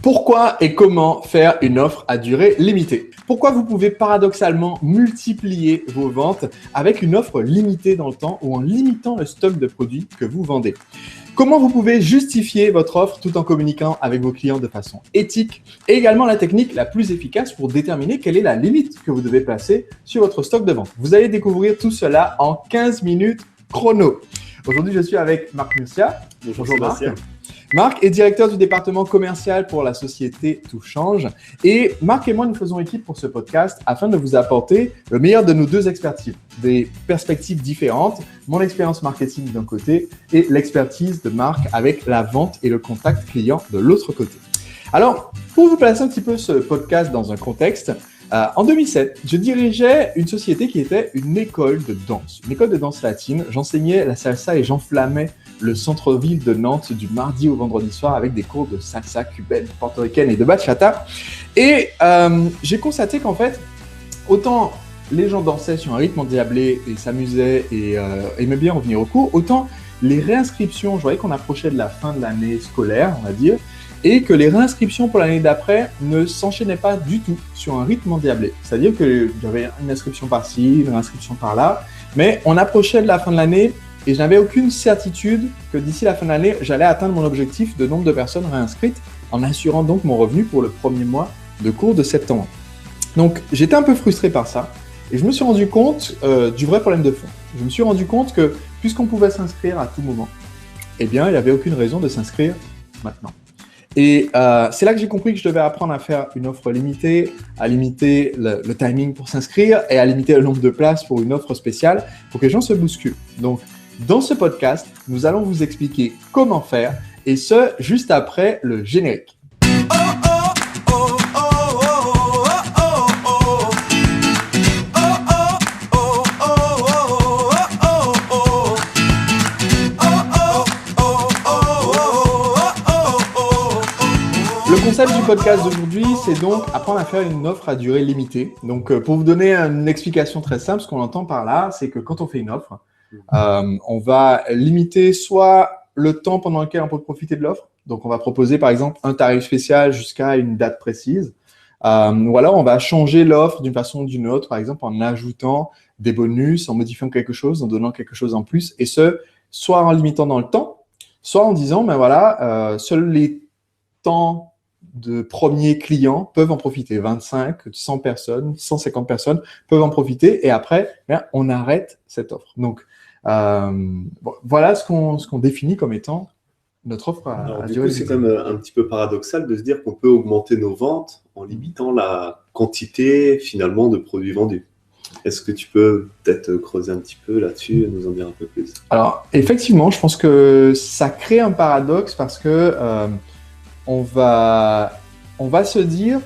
Pourquoi et comment faire une offre à durée limitée? Pourquoi vous pouvez paradoxalement multiplier vos ventes avec une offre limitée dans le temps ou en limitant le stock de produits que vous vendez? Comment vous pouvez justifier votre offre tout en communiquant avec vos clients de façon éthique et également la technique la plus efficace pour déterminer quelle est la limite que vous devez placer sur votre stock de vente. Vous allez découvrir tout cela en 15 minutes chrono. Aujourd'hui, je suis avec Marc Murcia. Bonjour Marc. Marc est directeur du département commercial pour la société Tout Change. Et Marc et moi, nous faisons équipe pour ce podcast afin de vous apporter le meilleur de nos deux expertises, des perspectives différentes, mon expérience marketing d'un côté et l'expertise de Marc avec la vente et le contact client de l'autre côté. Alors, pour vous placer un petit peu ce podcast dans un contexte, en 2007, je dirigeais une société qui était une école de danse latine. J'enseignais la salsa et j'enflammais le centre-ville de Nantes du mardi au vendredi soir avec des cours de salsa cubaine, portoricaine et de bachata. Et j'ai constaté qu'en fait, autant les gens dansaient sur un rythme endiablé et s'amusaient et aimaient bien revenir au cours, autant les réinscriptions, je voyais qu'on approchait de la fin de l'année scolaire, on va dire, et que les réinscriptions pour l'année d'après ne s'enchaînaient pas du tout sur un rythme endiablé. C'est-à-dire qu'il y avait une inscription par-ci, une inscription par-là, mais on approchait de la fin de l'année et je n'avais aucune certitude que d'ici la fin de l'année, j'allais atteindre mon objectif de nombre de personnes réinscrites en assurant donc mon revenu pour le premier mois de cours de septembre. Donc, j'étais un peu frustré par ça et je me suis rendu compte du vrai problème de fond. Je me suis rendu compte que puisqu'on pouvait s'inscrire à tout moment, eh bien, il n'y avait aucune raison de s'inscrire maintenant. Et c'est là que j'ai compris que je devais apprendre à faire une offre limitée, à limiter le timing pour s'inscrire et à limiter le nombre de places pour une offre spéciale pour que les gens se bousculent. Donc, dans ce podcast, nous allons vous expliquer comment faire et ce, juste après le générique. Le concept du podcast d'aujourd'hui, c'est donc apprendre à faire une offre à durée limitée. Donc, pour vous donner une explication très simple, ce qu'on entend par là, c'est que quand on fait une offre, on va limiter soit le temps pendant lequel on peut profiter de l'offre. Donc, on va proposer par exemple un tarif spécial jusqu'à une date précise. Ou alors, on va changer l'offre d'une façon ou d'une autre, par exemple en ajoutant des bonus, en modifiant quelque chose, en donnant quelque chose en plus. Et ce, soit en limitant dans le temps, soit en disant, ben voilà, seuls les temps de premiers clients peuvent en profiter. 25, 100 personnes, 150 personnes peuvent en profiter et après, on arrête cette offre. Donc, voilà ce qu'on définit comme étant notre offre à du durée coup, c'est limitée. quand même un petit peu paradoxal de se dire qu'on peut augmenter nos ventes en limitant la quantité finalement de produits vendus. Est-ce que tu peux peut-être creuser un petit peu là-dessus et nous en dire un peu plus? Alors, effectivement, je pense que ça crée un paradoxe parce que on va se dire,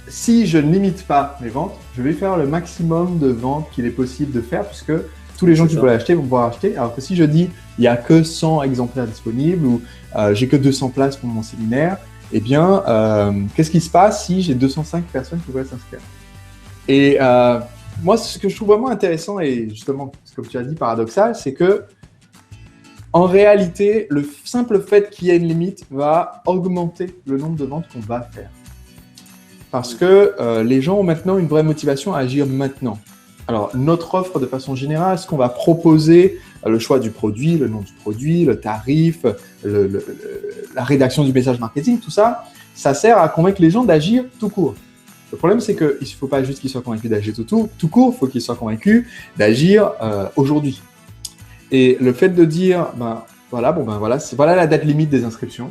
si je ne limite pas mes ventes, je vais faire le maximum de ventes qu'il est possible de faire puisque tous les gens qui veulent acheter vont pouvoir acheter. Alors que si je dis, il n'y a que 100 exemplaires disponibles ou j'ai que 200 places pour mon séminaire, eh bien, qu'est-ce qui se passe si j'ai 205 personnes qui veulent s'inscrire? Et moi, ce que je trouve vraiment intéressant et justement, comme tu as dit, paradoxal, c'est que en réalité, le simple fait qu'il y ait une limite va augmenter le nombre de ventes qu'on va faire. Parce que les gens ont maintenant une vraie motivation à agir maintenant. Alors, notre offre de façon générale, ce qu'on va proposer, le choix du produit, le nom du produit, le tarif, la rédaction du message marketing, tout ça, ça sert à convaincre les gens d'agir tout court. Le problème, c'est qu'il ne faut pas juste qu'ils soient convaincus d'agir tout court, il faut qu'ils soient convaincus d'agir aujourd'hui. Et le fait de dire, voilà la date limite des inscriptions,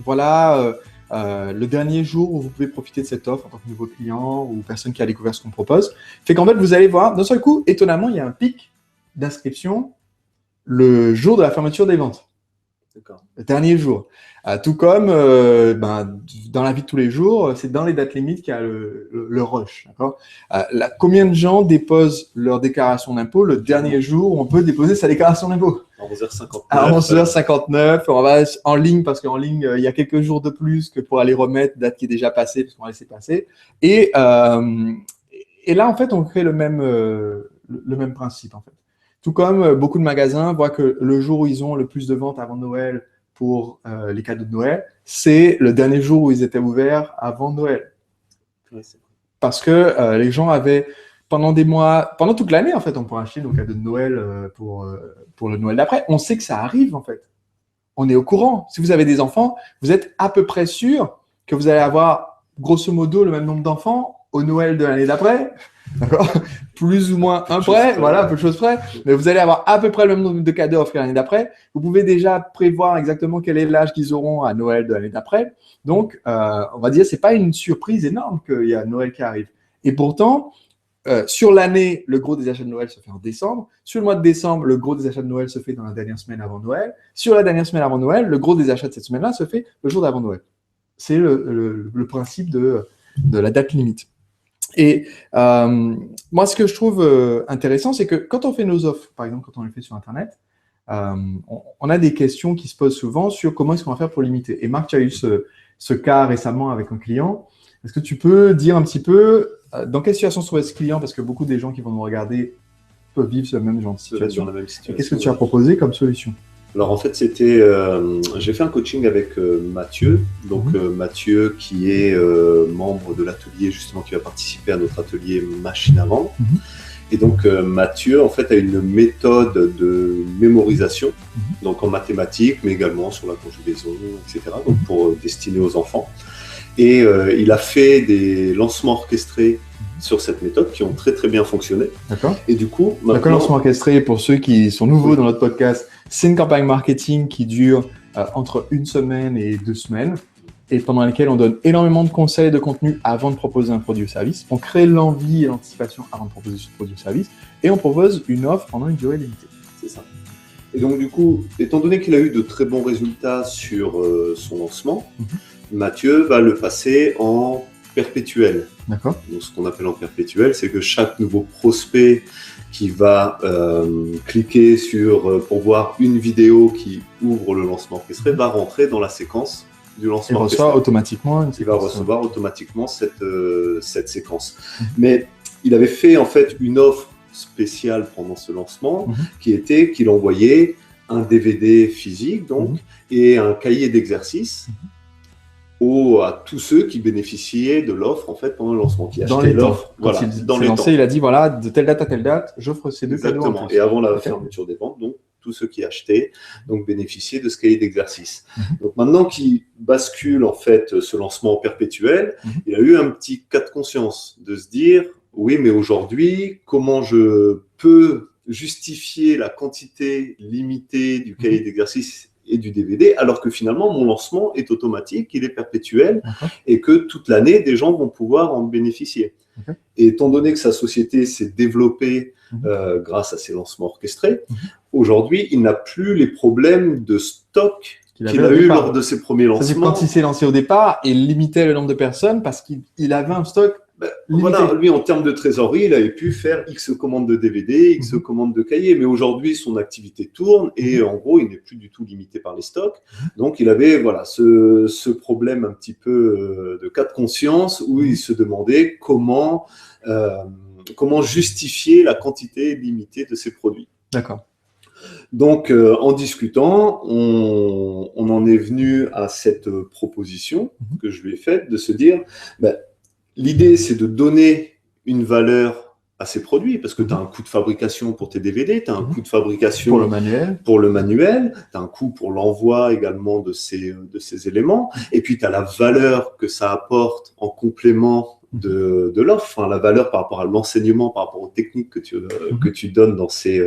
voilà le dernier jour où vous pouvez profiter de cette offre en tant que nouveau client ou personne qui a découvert ce qu'on propose, fait qu'en fait, vous allez voir, d'un seul coup, étonnamment, il y a un pic d'inscription le jour de la fermeture des ventes. D'accord. Le dernier jour. Tout comme dans la vie de tous les jours, c'est dans les dates limites qu'il y a le rush. D'accord. Combien de gens déposent leur déclaration d'impôt le dernier jour où on peut déposer sa déclaration d'impôt? À 11h59. À 11h59, on va en ligne parce qu'en ligne, il y a quelques jours de plus que pour aller remettre, date qui est déjà passée parce qu'on va laisser passer. Et là, en fait, on crée le même principe, en fait. Tout comme beaucoup de magasins voient que le jour où ils ont le plus de ventes avant Noël pour les cadeaux de Noël, c'est le dernier jour où ils étaient ouverts avant Noël. Ouais, Parce que les gens avaient, pendant des mois, pendant toute l'année, en fait, on pourrait acheter nos cadeaux de Noël pour le Noël d'après. On sait que ça arrive, en fait. On est au courant. Si vous avez des enfants, vous êtes à peu près sûr que vous allez avoir, grosso modo, le même nombre d'enfants au Noël de l'année d'après. D'accord? Plus ou moins un près, voilà, peu de choses près. Mais vous allez avoir à peu près le même nombre de cadeaux offerts l'année d'après. Vous pouvez déjà prévoir exactement quel est l'âge qu'ils auront à Noël de l'année d'après. Donc, on va dire, c'est pas une surprise énorme qu'il y a Noël qui arrive. Et pourtant, sur l'année, le gros des achats de Noël se fait en décembre. Sur le mois de décembre, le gros des achats de Noël se fait dans la dernière semaine avant Noël. Sur la dernière semaine avant Noël, le gros des achats de cette semaine-là se fait le jour d'avant Noël. C'est le principe de la date limite. Et moi, ce que je trouve intéressant, c'est que quand on fait nos offres, par exemple, quand on les fait sur Internet, on a des questions qui se posent souvent sur comment est-ce qu'on va faire pour limiter. Et Marc, tu as eu ce cas récemment avec un client. Est-ce que tu peux dire un petit peu dans quelle situation se trouvait ce client? Parce que beaucoup des gens qui vont nous regarder peuvent vivre ce même genre de situation. Dans la même situation. Qu'est-ce que tu as proposé comme solution? Alors en fait, j'ai fait un coaching avec Mathieu, donc Mathieu qui est membre de l'atelier justement qui va participer à notre atelier machine à vendre. Et donc Mathieu en fait a une méthode de mémorisation, donc en mathématiques, mais également sur la conjugaison, etc. Donc pour destiner aux enfants. Et il a fait des lancements orchestrés sur cette méthode qui ont très très bien fonctionné. D'accord. Et du coup, maintenant, lancement orchestré, pour ceux qui sont nouveaux dans notre podcast, c'est une campagne marketing qui dure entre 1 semaine et 2 semaines et pendant laquelle on donne énormément de conseils et de contenu avant de proposer un produit ou service. On crée l'envie et l'anticipation avant de proposer ce produit ou service et on propose une offre pendant une durée limitée. C'est ça. Et donc du coup, étant donné qu'il a eu de très bons résultats sur son lancement, Mathieu va le passer en perpétuel. D'accord. Donc, ce qu'on appelle en perpétuel, c'est que chaque nouveau prospect qui va cliquer pour voir une vidéo qui ouvre le lancement orchestré va rentrer dans la séquence du lancement orchestré. Il reçoit automatiquement une séquence. Il va recevoir automatiquement cette séquence. Mais il avait fait en fait une offre spéciale pendant ce lancement qui était qu'il envoyait un DVD physique donc et un cahier d'exercices à tous ceux qui bénéficiaient de l'offre en fait pendant le lancement, qui achetaient l'offre. Voilà, dans les temps. Il a dit voilà, de telle date à telle date, j'offre ces deux cadeaux. Exactement. Et avant la fermeture des ventes, donc tous ceux qui achetaient donc bénéficiaient de ce cahier d'exercice. Donc maintenant qu'il bascule en fait ce lancement perpétuel, il a eu un petit cas de conscience de se dire oui, mais aujourd'hui, comment je peux justifier la quantité limitée du cahier d'exercice et du DVD, alors que finalement, mon lancement est automatique, il est perpétuel, et que toute l'année, des gens vont pouvoir en bénéficier. Et étant donné que sa société s'est développée grâce à ces lancements orchestrés, aujourd'hui, il n'a plus les problèmes de stock qu'il a eu lors de ses premiers lancements. C'est-à-dire quand il s'est lancé au départ, il limitait le nombre de personnes parce qu'il avait un stock. Voilà, lui, en termes de trésorerie, il avait pu faire X commandes de DVD, X commandes de cahiers, mais aujourd'hui, son activité tourne et en gros, il n'est plus du tout limité par les stocks. Donc, il avait ce problème un petit peu de cas de conscience où il se demandait comment justifier la quantité limitée de ses produits. D'accord. Donc, en discutant, on en est venu à cette proposition que je lui ai faite de se dire l'idée, c'est de donner une valeur à ces produits parce que tu as un coût de fabrication pour tes DVD, tu as un coût de fabrication pour le manuel, tu as un coût pour l'envoi également de ces éléments et puis tu as la valeur que ça apporte en complément de l'offre, la valeur par rapport à l'enseignement, par rapport aux techniques que tu donnes dans ces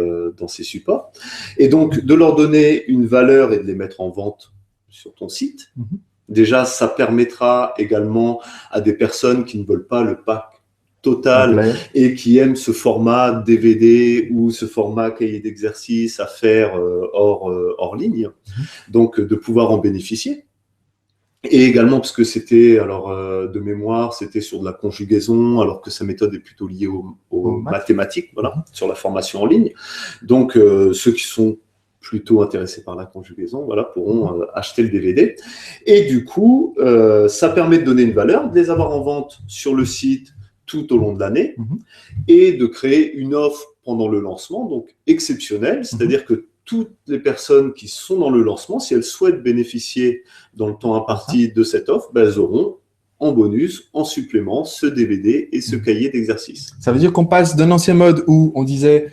supports. Et donc, de leur donner une valeur et de les mettre en vente sur ton site. Déjà, ça permettra également à des personnes qui ne veulent pas le pack total et qui aiment ce format DVD ou ce format cahier d'exercice à faire hors ligne, donc de pouvoir en bénéficier. Et également, parce que c'était, de mémoire, c'était sur de la conjugaison, alors que sa méthode est plutôt liée aux mathématiques, sur la formation en ligne. Donc, ceux qui sont plutôt intéressés par la conjugaison, pourront acheter le DVD. Et du coup, ça permet de donner une valeur, de les avoir en vente sur le site tout au long de l'année et de créer une offre pendant le lancement, donc exceptionnelle, c'est-à-dire que toutes les personnes qui sont dans le lancement, si elles souhaitent bénéficier dans le temps imparti de cette offre, elles auront en bonus, en supplément, ce DVD et ce cahier d'exercice. Ça veut dire qu'on passe d'un ancien mode où on disait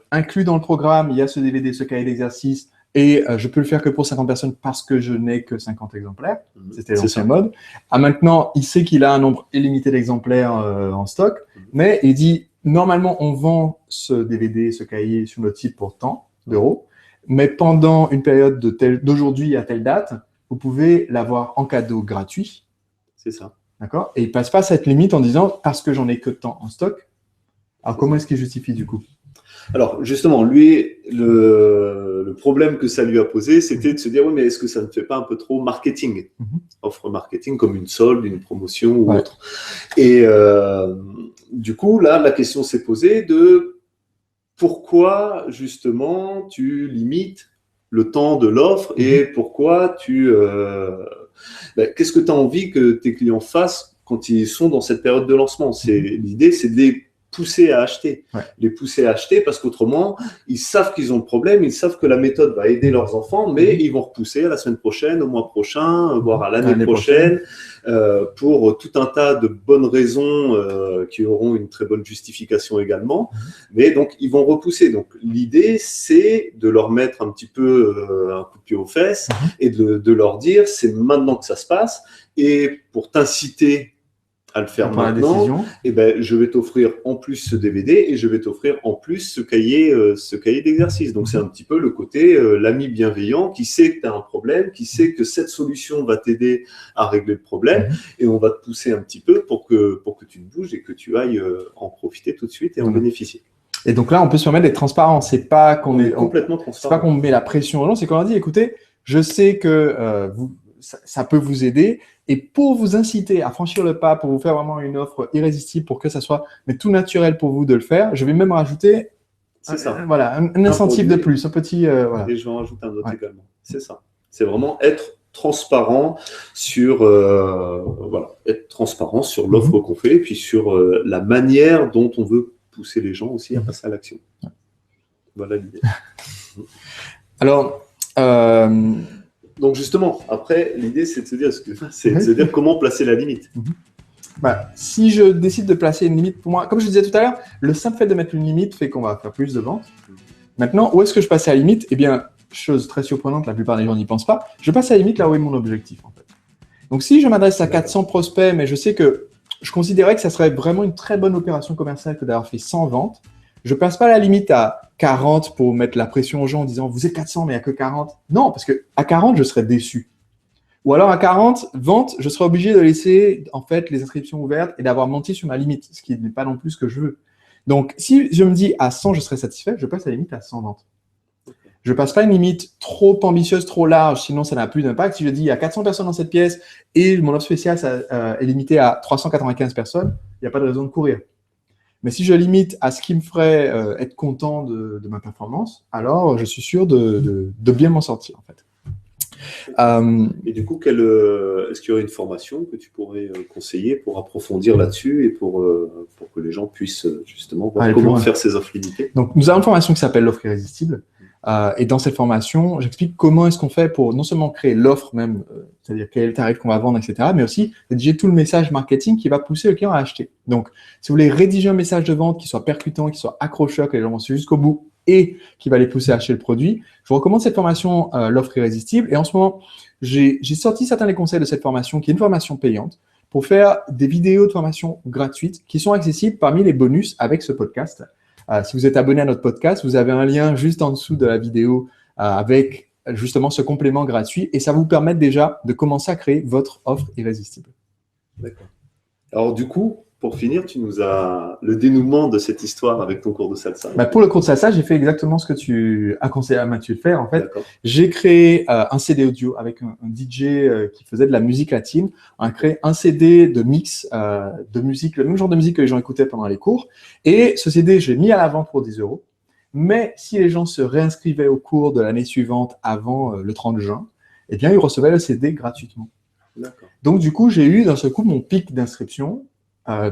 inclus dans le programme, il y a ce DVD, ce cahier d'exercice, et je peux le faire que pour 50 personnes parce que je n'ai que 50 exemplaires. C'était l'ancien mode. À maintenant, il sait qu'il a un nombre illimité d'exemplaires en stock, mais il dit normalement, on vend ce DVD, ce cahier sur notre site pour tant d'euros, mais pendant une période d'aujourd'hui à telle date, vous pouvez l'avoir en cadeau gratuit. C'est ça. D'accord? Et il passe pas cette limite en disant parce que j'en ai que tant en stock. Alors, comment est-ce qu'il justifie du coup? Alors, justement, lui, le problème que ça lui a posé, c'était de se dire, oui, mais est-ce que ça ne fait pas un peu trop marketing? Offre marketing comme une solde, une promotion ou autre. Et du coup, là, la question s'est posée de pourquoi, justement, tu limites le temps de l'offre et pourquoi qu'est-ce que tu as envie que tes clients fassent quand ils sont dans cette période de lancement? L'idée, c'est de les pousser à acheter. Les pousser à acheter parce qu'autrement, ils savent qu'ils ont le problème, ils savent que la méthode va aider leurs enfants, mais ils vont repousser à la semaine prochaine, au mois prochain, voire à l'année prochaine, pour tout un tas de bonnes raisons qui auront une très bonne justification également. Mais donc, ils vont repousser. Donc, l'idée, c'est de leur mettre un petit peu un coup de pied aux fesses et de leur dire, c'est maintenant que ça se passe. Et pour t'inciter à le faire maintenant, je vais t'offrir en plus ce DVD et je vais t'offrir en plus ce cahier d'exercice. Donc, c'est un petit peu le côté l'ami bienveillant qui sait que tu as un problème, qui sait que cette solution va t'aider à régler le problème et on va te pousser un petit peu pour que tu te bouges et que tu ailles en profiter tout de suite et en bénéficier. Et donc là, on peut se permettre d'être transparent. C'est pas qu'on est complètement transparent. C'est pas qu'on met la pression aux gens, c'est qu'on leur dit, écoutez, je sais que ça peut vous aider. Et pour vous inciter à franchir le pas, pour vous faire vraiment une offre irrésistible, pour que ça soit tout naturel pour vous de le faire, je vais même rajouter un incentive de plus, un petit… Et je vais en rajouter un autre également. C'est ça. C'est vraiment être transparent sur l'offre qu'on fait et puis sur la manière dont on veut pousser les gens aussi à passer à l'action. Voilà l'idée. Alors… Donc justement, après, l'idée, c'est de se dire, comment placer la limite. Si je décide de placer une limite, pour moi, comme je disais tout à l'heure, le simple fait de mettre une limite fait qu'on va faire plus de ventes. Maintenant, où est-ce que je passe à la limite? Eh bien, chose très surprenante, la plupart des gens n'y pensent pas, je passe à la limite là où est mon objectif, en fait. Donc, si je m'adresse à 400 prospects, mais je sais que je considérais que ça serait vraiment une très bonne opération commerciale que d'avoir fait 100 ventes, je passe pas à la limite à 40 pour mettre la pression aux gens en disant vous êtes 400 mais il n'y a que 40. Non, parce que à 40, je serais déçu. Ou alors à 40 ventes, je serais obligé de laisser en fait les inscriptions ouvertes et d'avoir menti sur ma limite, ce qui n'est pas non plus ce que je veux. Donc si je me dis à 100, je serais satisfait, je passe à la limite à 100 ventes. Je passe pas une limite trop ambitieuse, trop large, sinon ça n'a plus d'impact. Si je dis il y a 400 personnes dans cette pièce et mon offre spéciale est limitée à 395 personnes, il n'y a pas de raison de courir. Mais si je limite à ce qui me ferait être content de ma performance, alors je suis sûr de bien m'en sortir, en fait. Et du coup, est-ce qu'il y aurait une formation que tu pourrais conseiller pour approfondir là-dessus et pour que les gens puissent justement voir comment faire ces offres limitées? Donc, nous avons une formation qui s'appelle l'offre irrésistible. Et dans cette formation, j'explique comment est-ce qu'on fait pour non seulement créer l'offre même, c'est-à-dire quel est le tarif qu'on va vendre, etc., mais aussi rédiger tout le message marketing qui va pousser le client à acheter. Donc, si vous voulez rédiger un message de vente qui soit percutant, qui soit accrocheur, que les gens vont suivre jusqu'au bout et qui va les pousser à acheter le produit, je vous recommande cette formation, l'offre irrésistible. Et en ce moment, j'ai sorti certains des conseils de cette formation, qui est une formation payante, pour faire des vidéos de formation gratuites qui sont accessibles parmi les bonus avec ce podcast. Si vous êtes abonné à notre podcast, vous avez un lien juste en dessous de la vidéo avec justement ce complément gratuit et ça vous permet déjà de commencer à créer votre offre irrésistible. D'accord. Alors du coup, pour finir, tu nous as le dénouement de cette histoire avec ton cours de salsa. Pour le cours de salsa, j'ai fait exactement ce que tu as conseillé à Mathieu de faire. En fait, j'ai créé un CD audio avec un DJ qui faisait de la musique latine. On a créé un CD de mix de musique, le même genre de musique que les gens écoutaient pendant les cours. Et ce CD, je l'ai mis à la vente pour 10 €. Mais si les gens se réinscrivaient au cours de l'année suivante avant le 30 juin, eh bien, ils recevaient le CD gratuitement. Donc, du coup, j'ai eu d'un seul coup mon pic d'inscription.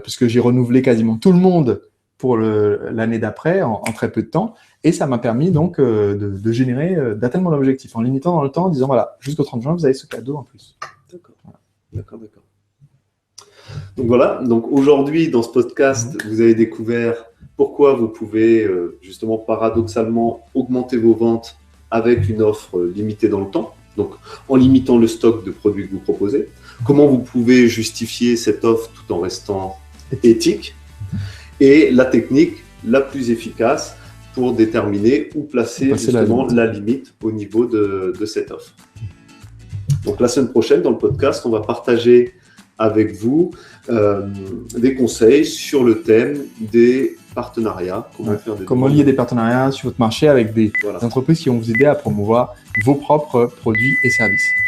Puisque j'ai renouvelé quasiment tout le monde pour l'année d'après en très peu de temps. Et ça m'a permis donc d'atteindre mon objectif en limitant dans le temps, en disant voilà, jusqu'au 30 juin, vous avez ce cadeau en plus. D'accord. Voilà. D'accord. Donc voilà, donc aujourd'hui dans ce podcast, vous avez découvert pourquoi vous pouvez justement paradoxalement augmenter vos ventes avec une offre limitée dans le temps, donc en limitant le stock de produits que vous proposez. Comment vous pouvez justifier cette offre tout en restant éthique, et la technique la plus efficace pour déterminer où placer justement la limite au niveau de cette offre. Donc la semaine prochaine, dans le podcast, on va partager avec vous des conseils sur le thème des partenariats. Comment lier des partenariats sur votre marché avec des entreprises qui vont vous aider à promouvoir vos propres produits et services.